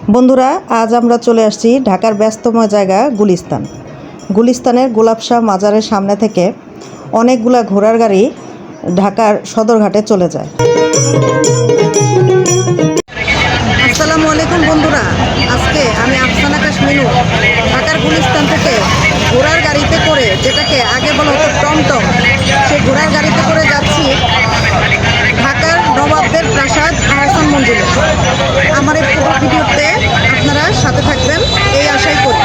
বন্ধুরা, আজ আমরা চলে আসছি ঢাকার ব্যস্ততম জায়গা গুলিস্তান। গুলিস্তানের গোলাপ শাহ মাজারের সামনে থেকে অনেকগুলা ঘোড়ার গাড়ি ঢাকার সদরঘাটে চলে যায়। আসসালামু আলাইকুম বন্ধুরা, আজকে আমি আফসানা আকাশ মিনু ঢাকার গুলিস্তান থেকে ঘোড়ার গাড়িতে করে, যেটাকে আগে বলা হতো টমটম, সেই ঘোড়ার গাড়িতে করে যাচ্ছি ঢাকার নবাবদের প্রাসাদ আহসান মঞ্জিলে। আমার এই পুরো ভিডিওতে আপনারা সাথে থাকবেন এই আশাই করি।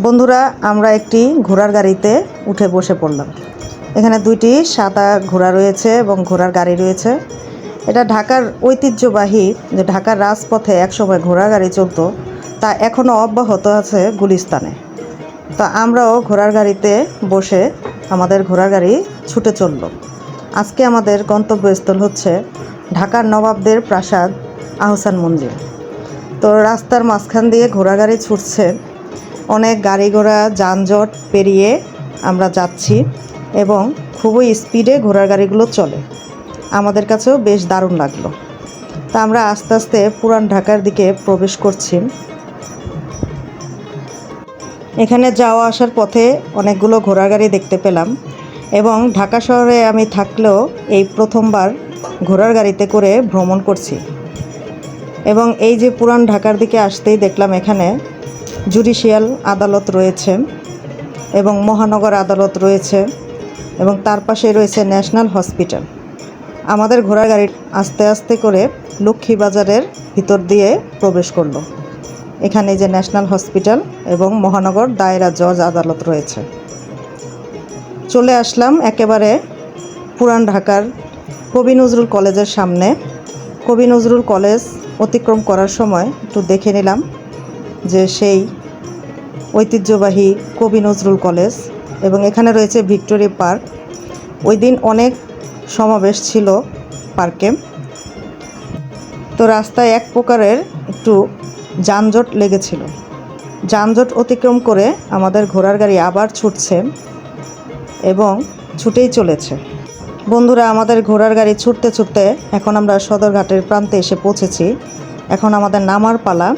বন্ধুরা, আমরা একটি ঘোড়ার গাড়িতে উঠে বসে পড়লাম। এখানে দুইটি সাদা ঘোড়া রয়েছে এবং ঘোড়ার গাড়ি রয়েছে। এটা ঢাকার ঐতিহ্যবাহী, যে ঢাকার রাজপথে একসময় ঘোড়ার গাড়ি চলতো, তা এখনও অব্যাহত আছে গুলিস্তানে। তো আমরাও ঘোড়ার গাড়িতে বসে আমাদের ঘোড়ার গাড়ি ছুটে চলল। আজকে আমাদের গন্তব্যস্থল হচ্ছে ঢাকার নবাবদের প্রাসাদ আহসান মঞ্জিল। তো রাস্তার মাঝখান দিয়ে ঘোড়া গাড়ি ছুটছে, অনেক গাড়ি ঘোড়া যানজট পেরিয়ে আমরা যাচ্ছি এবং খুবই স্পিডে ঘোড়ার গাড়িগুলো চলে। আমাদের কাছেও বেশ দারুণ লাগলো। তা আমরা আস্তে আস্তে পুরান ঢাকার দিকে প্রবেশ করছি। এখানে যাওয়া আসার পথে অনেকগুলো ঘোড়ার গাড়ি দেখতে পেলাম এবং ঢাকা শহরে আমি থাকলেও এই প্রথমবার ঘোড়ার গাড়িতে করে ভ্রমণ করছি। এবং এই যে পুরান ঢাকার দিকে আসতেই দেখলাম এখানে জুডিশিয়াল আদালত রয়েছে এবং মহানগর আদালত রয়েছে এবং তার পাশে রয়েছে ন্যাশনাল হসপিটাল। আমাদের ঘোড়ার গাড়ি আস্তে আস্তে করে লক্ষ্মীবাজারের ভিতর দিয়ে প্রবেশ করলো। এখানে যে ন্যাশনাল হসপিটাল এবং মহানগর দায়রা জজ আদালত রয়েছে। চলে আসলাম একেবারে পুরান ঢাকার কবি নজরুল কলেজের সামনে। কবি নজরুল কলেজ অতিক্রম করার সময় একটু দেখে নিলাম যে সেই ঐতিহ্যবাহী কবি নজরুল কলেজ, এবং এখানে রয়েছে ভিক্টোরি পার্ক। ওই দিন অনেক সমাবেশ ছিল পার্কে। তো রাস্তায় এক প্রকারের একটু যানজট লেগেছিল। যানজট অতিক্রম করে আমাদের ঘোড়ার গাড়ি আবার ছুটছে এবং ছুটেই চলেছে। বন্ধুরা, আমাদের ঘোড়ার গাড়ি ছুটতে ছুটতে এখন আমরা সদরঘাটের প্রান্তে এসে পৌঁছেছি। এখন আমাদের নামার পালা।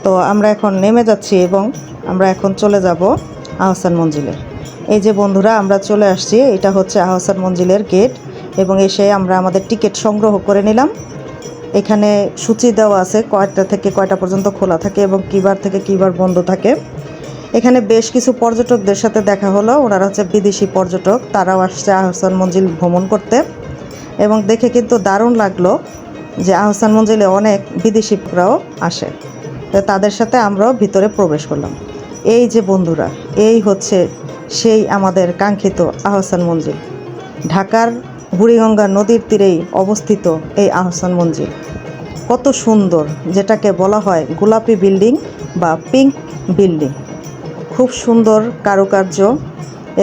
তো আমরা এখন নেমে যাচ্ছি এবং আমরা এখন চলে যাব আহসান মঞ্জিলে। এই যে বন্ধুরা, আমরা চলে আসছি, এটা হচ্ছে আহসান মঞ্জিলের গেট এবং এসে আমরা আমাদের টিকিট সংগ্রহ করে নিলাম। এখানে সূচি দেওয়া আছে কয়টা থেকে কয়টা পর্যন্ত খোলা থাকে এবং কিবার থেকে কিবার বন্ধ থাকে। এখানে বেশ কিছু পর্যটকদের সাথে দেখা হলো। ওনারা হচ্ছে বিদেশি পর্যটক, তারাও আসছে আহসান মঞ্জিল ভ্রমণ করতে এবং দেখে কিন্তু দারুণ লাগলো যে আহসান মঞ্জিলে অনেক বিদেশিরাও আসে। তো তাদের সাথে আমরাও ভিতরে প্রবেশ করলাম। এই যে বন্ধুরা, এই হচ্ছে সেই আমাদের কাঙ্ক্ষিত আহসান মঞ্জিল। ঢাকার বুড়িগঙ্গা নদীর তীরেই অবস্থিত এই আহসান মঞ্জিল। কত সুন্দর, যেটাকে বলা হয় গোলাপি বিল্ডিং বা পিঙ্ক বিল্ডিং। খুব সুন্দর কারুকার্য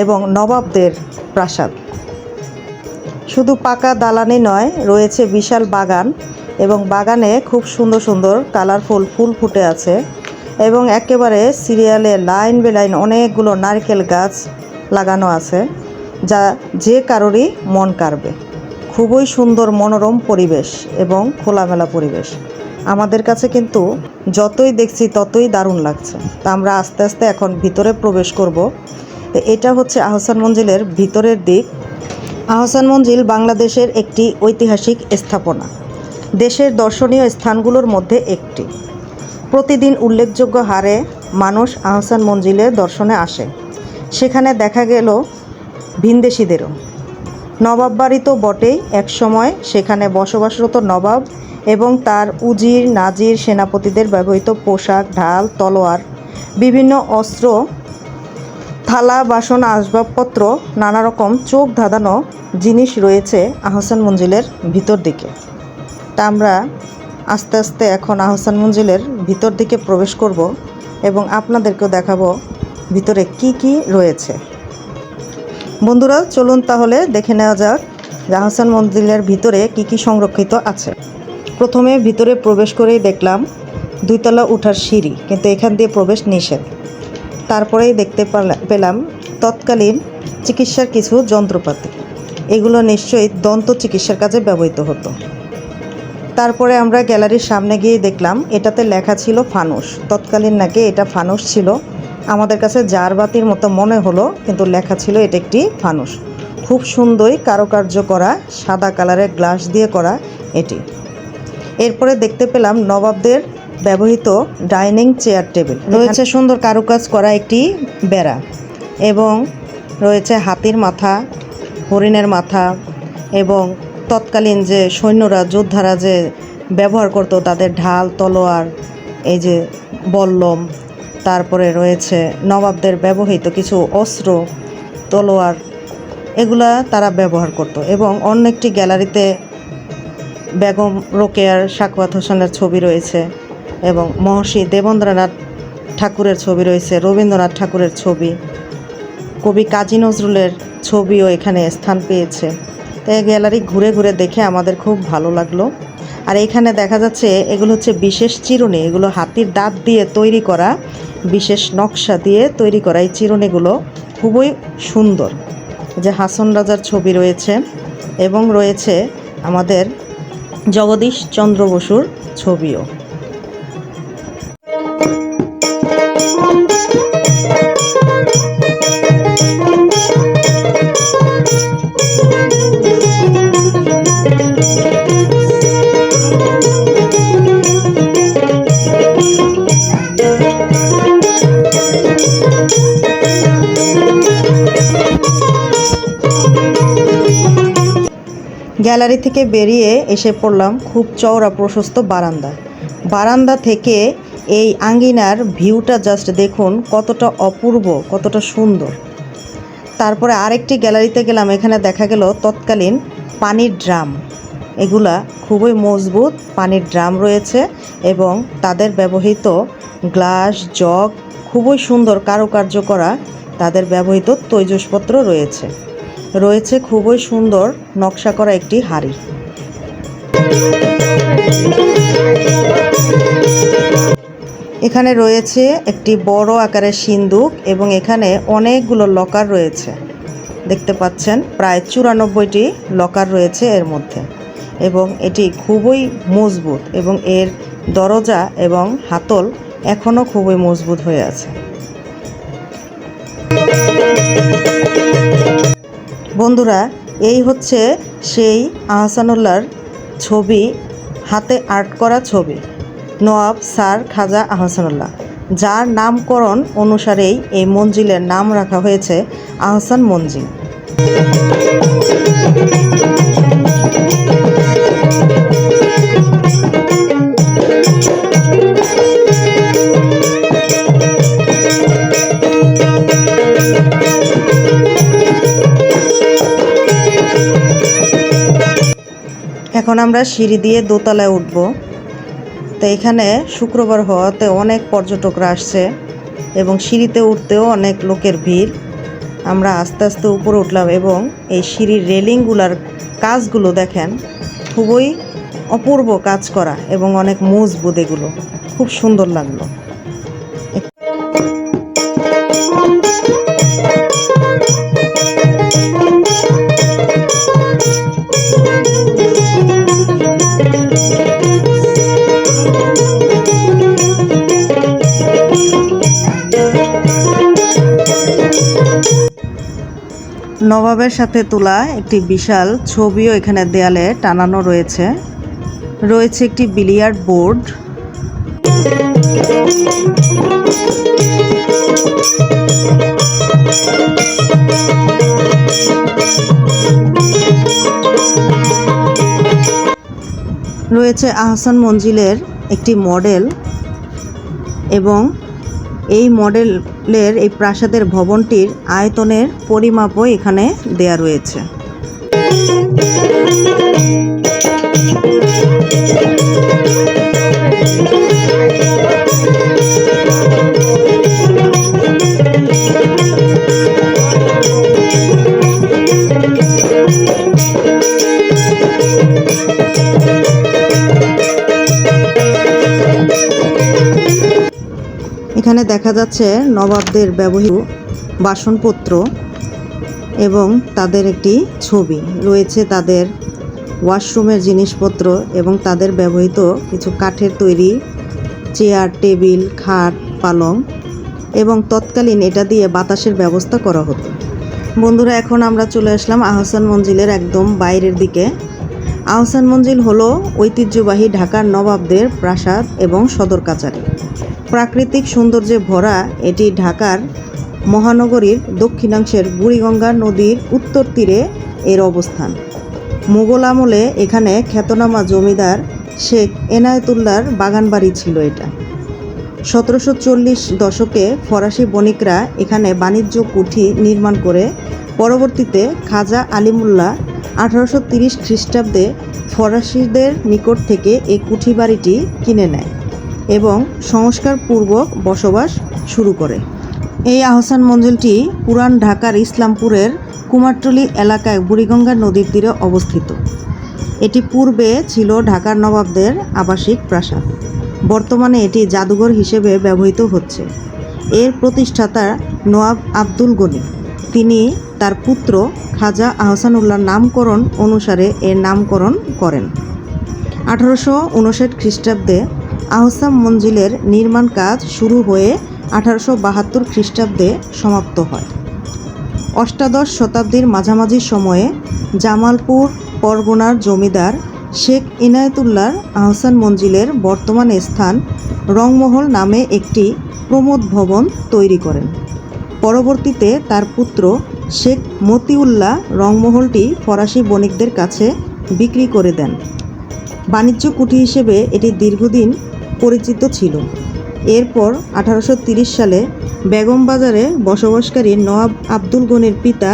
এবং নবাবদের প্রাসাদ। শুধু পাকা দালানি নয়, রয়েছে বিশাল বাগান এবং বাগানে খুব সুন্দর সুন্দর কালারফুল ফুল ফুটে আছে এবং একেবারে সিরিয়ালে লাইন বে লাইন অনেকগুলো নারকেল গাছ লাগানো আছে, যা যে কারোরই মন কাড়বে। খুবই সুন্দর মনোরম পরিবেশ এবং খোলামেলা পরিবেশ। আমাদের কাছে কিন্তু যতই দেখছি ততই দারুণ লাগছে। তা আমরা আস্তে আস্তে এখন ভিতরে প্রবেশ করব। তো এটা হচ্ছে আহসান মঞ্জিলের ভিতরের দিক। আহসান মঞ্জিল বাংলাদেশের একটি ঐতিহাসিক স্থাপনা, দেশের দর্শনীয় স্থানগুলোর মধ্যে একটি। প্রতিদিন উল্লেখযোগ্য হারে মানুষ আহসান মঞ্জিলে দর্শনে আসে। সেখানে দেখা গেল ভিনদেশিদেরও। নবাব বাড়ি তো বটেই, একসময় সেখানে বসবাসরত নবাব এবং তার উজির নাজির সেনাপতিদের ব্যবহৃত পোশাক, ঢাল, তলোয়ার, বিভিন্ন অস্ত্র, থালা বাসন, আসবাবপত্র, নানা রকম চোখ ধাঁধানো জিনিস রয়েছে আহসান মঞ্জিলের ভিতর দিকে। তা আমরা আস্তে আস্তে এখন আহসান মঞ্জিলের ভিতর দিকে প্রবেশ করব এবং আপনাদেরকেও দেখাবো ভিতরে কি কি রয়েছে। বন্ধুরা, চলুন তাহলে দেখে নেওয়া যাক যে আহসান মঞ্জিলের ভিতরে কি কি সংরক্ষিত আছে। প্রথমে ভিতরে প্রবেশ করেই দেখলাম দুইতলা উঠার সিঁড়ি, কিন্তু এখান দিয়ে প্রবেশ নিষেধ। তারপরেই দেখতে পেলাম তৎকালীন চিকিৎসার কিছু যন্ত্রপাতি। এগুলো নিশ্চয়ই দন্ত চিকিৎসার কাজে ব্যবহৃত হতো। তারপরে আমরা গ্যালারির সামনে গিয়ে দেখলাম এটাতে লেখা ছিল ফানুস। তৎকালীন নাকি এটা ফানুস ছিল, আমাদের কাছে জারবাতির মতো মনে হলো, কিন্তু লেখা ছিল এটা একটি ফানুস। খুব সুন্দর কারুকার্য করা, সাদা কালারের গ্লাস দিয়ে করা এটি। এরপরে দেখতে পেলাম নবাবদের ব্যবহৃত ডাইনিং চেয়ার টেবিল। রয়েছে সুন্দর কারুকাজ করা একটি বেড়া, এবং রয়েছে হাতির মাথা, হরিণের মাথা, এবং তৎকালীন যে সৈন্যরা, যোদ্ধারা যে ব্যবহার করত তাদের ঢাল, তলোয়ার, এই যে বল্লম, তারপরে রয়েছে নবাবদের ব্যবহৃত কিছু অস্ত্র, তলোয়ার, এগুলা তারা ব্যবহার করত। এবং অন্য একটি গ্যালারিতে বেগম রোকেয়ার, সাখাওয়াত হোসেনের ছবি রয়েছে, এবং মহর্ষি দেবেন্দ্রনাথ ঠাকুরের ছবি রয়েছে, রবীন্দ্রনাথ ঠাকুরের ছবি, কবি কাজী নজরুলের ছবিও এখানে স্থান পেয়েছে। তো এই গ্যালারি ঘুরে ঘুরে দেখে আমাদের খুব ভালো লাগলো। আর এখানে দেখা যাচ্ছে এগুলো হচ্ছে বিশেষ চিরুনি, এগুলো হাতির দাঁত দিয়ে তৈরি করা, বিশেষ নকশা দিয়ে তৈরি করা এই চিরুনিগুলো খুবই সুন্দর। যে হাসন রাজার ছবি রয়েছে, এবং রয়েছে আমাদের জগদীশ চন্দ্র বসুর ছবিও। গ্যালারি থেকে বেরিয়ে এসে পড়লাম খুব চওড়া প্রশস্ত বারান্দা। বারান্দা থেকে এই আঙ্গিনার ভিউটা জাস্ট দেখুন কতটা অপূর্ব, কতটা সুন্দর। তারপরে আরেকটি গ্যালারিতে গেলাম, এখানে দেখা গেল তৎকালীন পানির ড্রাম। এগুলা খুবই মজবুত পানির ড্রাম রয়েছে, এবং তাদের ব্যবহৃত গ্লাস, জগ, খুবই সুন্দর কারুকার্য করা তাদের ব্যবহৃত তৈজসপত্র রয়েছে। রয়েছে খুবই সুন্দর নকশা করা একটি হাড়ি। এখানে রয়েছে একটি বড় আকারের সিন্দুক, এবং এখানে অনেকগুলো লকার রয়েছে। দেখতে পাচ্ছেন প্রায় 94টি লকার রয়েছে এর মধ্যে, এবং এটি খুবই মজবুত, এবং এর দরজা এবং হাতল এখনও খুবই মজবুত হয়ে আছে। বন্ধুরা, এই হচ্ছে সেই আহসানুল্লাহর ছবি, হাতে আর্ট করা ছবি, নওয়াব স্যার খাজা আহসানুল্লাহ, যার নামকরণ অনুসারেই এই মঞ্জিলের নাম রাখা হয়েছে আহসান মঞ্জিল। এখন আমরা সিঁড়ি দিয়ে দোতলায় উঠব। তো এখানে শুক্রবার হওয়াতে অনেক পর্যটকরা আসছে, এবং সিঁড়িতে উঠতেও অনেক লোকের ভিড়। আমরা আস্তে আস্তে উপরে উঠলাম, এবং এই সিঁড়ির রেলিংগুলার কাজগুলো দেখেন, খুবই অপূর্ব কাজ করা, এবং অনেক মজবুত, এগুলো খুব সুন্দর লাগলো। নবাবের সাথে তোলা একটি বিশাল ছবিও এখানে দেয়ালে টানানো রয়েছে। রয়েছে একটি বিলিয়ার্ড বোর্ড। রয়েছে আহসান মঞ্জিলের একটি মডেল, এবং এই মডেলের এই প্রাসাদের ভবনটির আয়তনের পরিমাপও এখানে দেয়া রয়েছে। এখানে দেখা যাচ্ছে নবাবদের ব্যবহৃত বাসনপত্র, এবং তাদের একটি ছবি রয়েছে, তাদের ওয়াশরুমের জিনিসপত্র এবং তাদের ব্যবহৃত কিছু কাঠের তৈরি চেয়ার, টেবিল, খাট, পালং এবং তৎকালীন এটা দিয়ে বাতাসের ব্যবস্থা করা হতো। বন্ধুরা, এখন আমরা চলে আসলাম আহসান মঞ্জিলের একদম বাইরের দিকে। আহসান মঞ্জিল হলো ঐতিহ্যবাহী ঢাকার নবাবদের প্রাসাদ এবং সদর কাচারি। প্রাকৃতিক সৌন্দর্যে ভরা এটি ঢাকার মহানগরীর দক্ষিণাংশের বুড়িগঙ্গা নদীর উত্তর তীরে এর অবস্থান। মুঘল আমলে এখানে খ্যাতনামা জমিদার শেখ এনায়েতুল্লাহর বাগানবাড়ি ছিল এটা। 1740 দশকে ফরাসি বণিকরা এখানে বাণিজ্য কুঠি নির্মাণ করে পরবর্তীতে খাজা আলিমুল্লাহ 1830 খ্রিস্টাব্দে ফরাসিদের নিকট থেকে এই কুঠি বাড়িটি কিনে নেয় এবং সংস্কারপূর্বক বসবাস শুরু করে। এই আহসান মঞ্জিলটি পুরান ঢাকার ইসলামপুরের কুমারটুলি এলাকায় বুড়িগঙ্গা নদীর তীরে অবস্থিত। এটি পূর্বে ছিল ঢাকার নবাবদের আবাসিক প্রাসাদ। বর্তমানে এটি জাদুঘর হিসেবে ব্যবহৃত হচ্ছে। এর প্রতিষ্ঠাতা নওয়াব আব্দুল গনি, তিনি তার পুত্র খাজা আহসানুল্লাহর নামকরণ অনুসারে এর নামকরণ করেন। 1859 খ্রিস্টাব্দে আহসান মঞ্জিলের নির্মাণ কাজ শুরু হয়ে 1872 খ্রিস্টাব্দে সমাপ্ত হয়। অষ্টাদশ শতাব্দীর মাঝামাঝি সময়ে জামালপুর পরগনার জমিদার শেখ ইনায়েতুল্লাহর আহসান মঞ্জিলের বর্তমান স্থান রংমহল নামে একটি প্রমোদ ভবন তৈরি করেন। পরবর্তীতে তার পুত্র শেখ মতিউল্লাহ রংমহলটি ফরাসি বণিকদের কাছে বিক্রি করে দেন। বাণিজ্য কুঠি হিসেবে এটি দীর্ঘদিন পরিচিত ছিল। এরপর 1830 সালে বেগম বাজারে বসবাসকারী নওয়াব আব্দুল গনির পিতা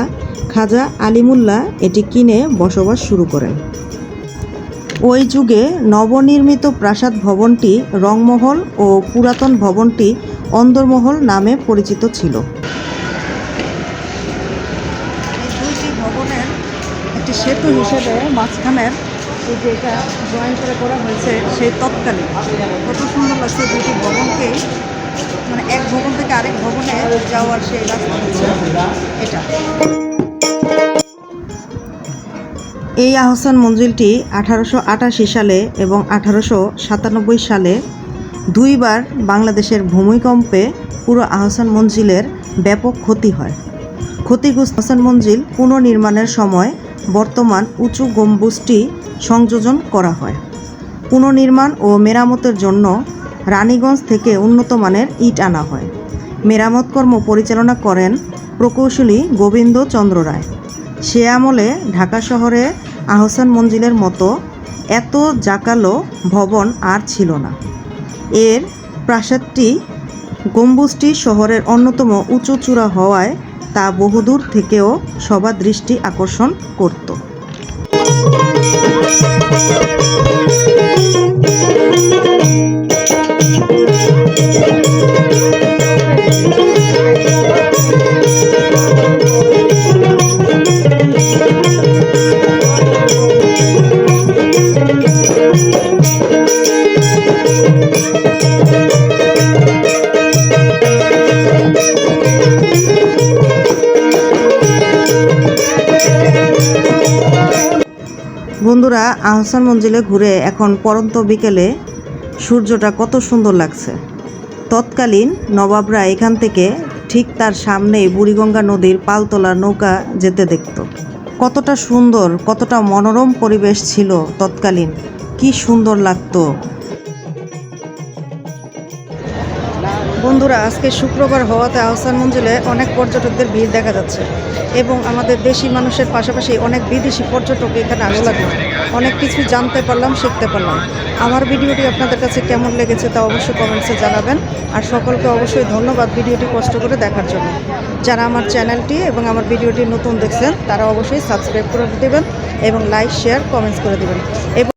খাজা আলিমুল্লাহ এটি কিনে বসবাস শুরু করেন। ওই যুগে নবনির্মিত প্রাসাদ ভবনটি রংমহল ও পুরাতন ভবনটি অন্দরমহল নামে পরিচিত ছিল। এই দুইটি ভবনের একটি সেতু হিসেবে মাঝখানের এই যে এটা জয়েন করে করা হয়েছে সেই তৎকালীন কত সুন্দর লাগছে। দুইটি ভবনকেই মানে এক ভবন থেকে আরেক ভবনে যাওয়ার সেই রাস্তা হচ্ছে এটা। এই আহসান মঞ্জিলটি 1888 সালে এবং 1897 সালে দুইবার বাংলাদেশের ভূমিকম্পে পুরো আহসান মঞ্জিলের ব্যাপক ক্ষতি হয়। ক্ষতিগ্রস্ত আহসান মঞ্জিল পুনর্নির্মাণের সময় বর্তমান উঁচু গম্বুজটি সংযোজন করা হয়। পুনর্নির্মাণ ও মেরামতের জন্য রানীগঞ্জ থেকে উন্নত মানের ইট আনা হয়। মেরামত কর্ম পরিচালনা করেন প্রকৌশলী গোবিন্দ চন্দ্র রায়। সে আমলে ঢাকা শহরে আহসান মঞ্জিলের মতো এত জাঁকালো ভবন আর ছিল না। এর প্রাসাদটি গম্বুজটি শহরের অন্যতম উঁচু চূড়া হওয়ায় তা বহুদূর থেকেও সবার দৃষ্টি আকর্ষণ করত। বন্ধুরা, আহসান মঞ্জিলে ঘুরে এখন পরন্ত বিকেলে সূর্যটা কত সুন্দর লাগছে। তৎকালীন নবাবরা এখান থেকে ঠিক তার সামনেই বুড়িগঙ্গা নদীর পালতোলা নৌকা যেতে দেখত। কতটা সুন্দর, কতটা মনোরম পরিবেশ ছিল তৎকালীন, কি সুন্দর লাগতো। বন্ধুরা, আজকে শুক্রবার হওয়াতে আহসান মঞ্জিলে অনেক পর্যটকদের ভিড় দেখা যাচ্ছে এবং আমাদের দেশি মানুষের পাশাপাশি অনেক বিদেশি পর্যটক এখানে আসতে অনেক কিছু জানতে পারলাম, শিখতে পারলাম। আমার ভিডিওটি আপনাদের কাছে কেমন লেগেছে তা অবশ্যই কমেন্টসে জানাবেন। আর সকলকে অবশ্যই ধন্যবাদ ভিডিওটি কষ্ট করে দেখার জন্য। যারা আমার চ্যানেলটি এবং আমার ভিডিওটি নতুন দেখছেন তারা অবশ্যই সাবস্ক্রাইব করে দেবেন এবং লাইক, শেয়ার, কমেন্টস করে দেবেন।